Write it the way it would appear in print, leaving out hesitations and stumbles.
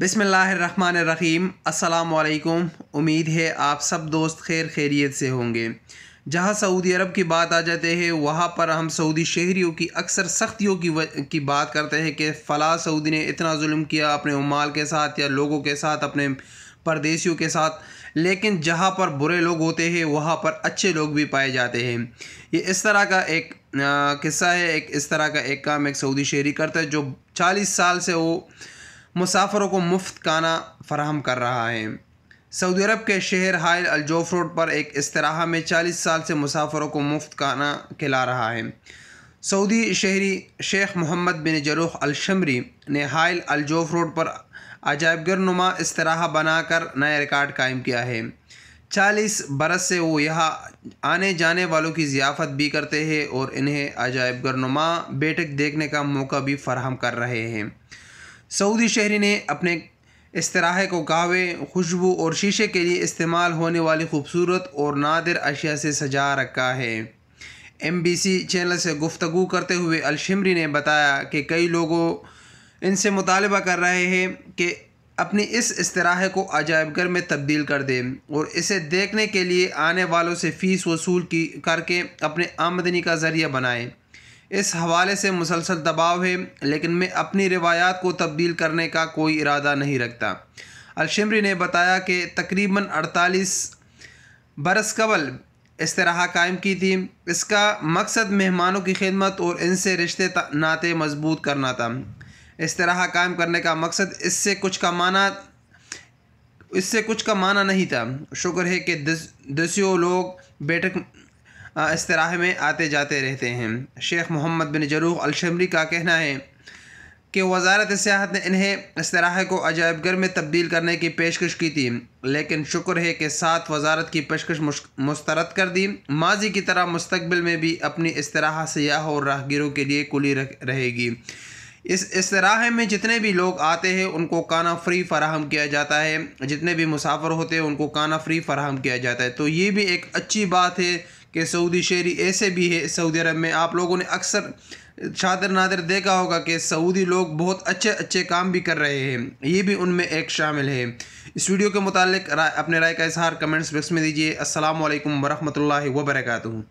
बिस्मिल्लाहिर्रहमानिर्रहीम। अस्सलाम वालेकुम। उम्मीद है आप सब दोस्त खैरियत से होंगे। जहाँ सऊदी अरब की बात आ जाते हैं वहाँ पर हम सऊदी शहरियों की अक्सर सख्तियों की बात करते हैं कि फ़लाँ सऊदी ने इतना जुल्म किया अपने उम्माल के साथ या लोगों के साथ, अपने परदेशियों के साथ। लेकिन जहाँ पर बुरे लोग होते हैं वहाँ पर अच्छे लोग भी पाए जाते हैं। ये इस तरह का एक किस्सा है। इस तरह का एक काम एक सऊदी शहरी करता है जो 40 साल से वो मुसाफिरों को मुफ्त खाना फराहम कर रहा है। सऊदी अरब के शहर हाइल अलजोफ रोड पर एक इस्तराहा में 40 साल से मुसाफिरों को मुफ्त खाना खिला रहा है। सऊदी शहरी शेख मोहम्मद बिन जरूह अल-शमरी ने हाइल अलजोफ रोड पर अजायबगर नुमा इस्तराहा बनाकर नया रिकॉर्ड कायम किया है। 40 बरस से वो यहाँ आने जाने वालों की ज़ियाफ़त भी करते हैं और इन्हें अजायबगर नुमा बैठक देखने का मौका भी फराहम कर रहे हैं। सऊदी शहरी ने अपने इस्तराहे को कहवे, खुशबू और शीशे के लिए इस्तेमाल होने वाली खूबसूरत और नादिर अशिया से सजा रखा है। MBC चैनल से गुफ्तगू करते हुए अल-शमरी ने बताया कि कई लोगों इनसे मुतालबा कर रहे हैं कि अपनी इस इस्तराहे को अजायबगर में तब्दील कर दें और इसे देखने के लिए आने वालों से फ़ीस वसूल करके अपने आमदनी का ज़रिया बनाएं। इस हवाले से मुसलसल दबाव है, लेकिन मैं अपनी रिवायात को तब्दील करने का कोई इरादा नहीं रखता। अल-शमरी ने बताया कि तकरीबन 48 बरस कबल इस्तराहा कायम की थी। इसका मकसद मेहमानों की खिदमत और इनसे रिश्ते नाते मजबूत करना था। इस्तराहा कायम करने का मकसद इससे कुछ का माना नहीं था। शुक्र है कि दसियों लोग बैठक इस्तराहे में आते जाते रहते हैं। शेख मोहम्मद बिन जरूह अल-शमरी का कहना है कि वज़ारत सियाहत ने इन्हें इस्तराहे को अजायबगर में तब्दील करने की पेशकश की थी, लेकिन शुक्र है कि साथ वज़ारत की पेशकश मुस्तरद कर दी। माजी की तरह मुस्तकबिल में भी अपनी इस्तराहा सियाह और राहगीरों के लिए खुली रहेगी। इस इस्तराहे में जितने भी लोग आते हैं उनको खाना फ्री फराहम किया जाता है। जितने भी मुसाफिर होते हैं उनको खाना फ्री फराहम किया जाता है। तो ये भी एक अच्छी बात है कि सऊदी शहरी ऐसे भी है। सऊदी अरब में आप लोगों ने अक्सर शातिर नादिर देखा होगा कि सऊदी लोग बहुत अच्छे काम भी कर रहे हैं। ये भी उनमें एक शामिल है। इस वीडियो के मुतालिक अपने राय का इजहार कमेंट्स बॉक्स में दीजिए। अस्सलामु अलैकुम वरहमतुल्लाहि वबरकातुहू।